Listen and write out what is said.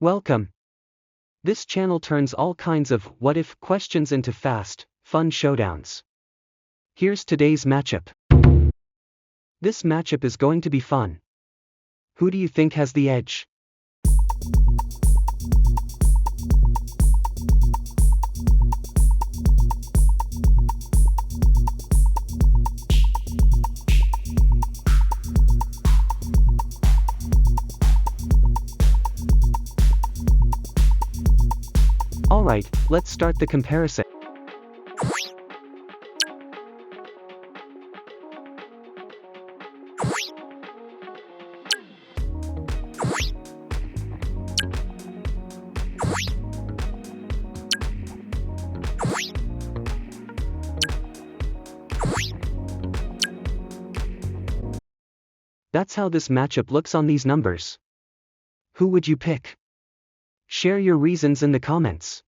Welcome. This channel turns all kinds of what-if questions into fast, fun showdowns. Here's today's matchup. This matchup is going to be fun. Who do you think has the edge? Alright, let's start the comparison. That's how this matchup looks on these numbers. Who would you pick? Share your reasons in the comments.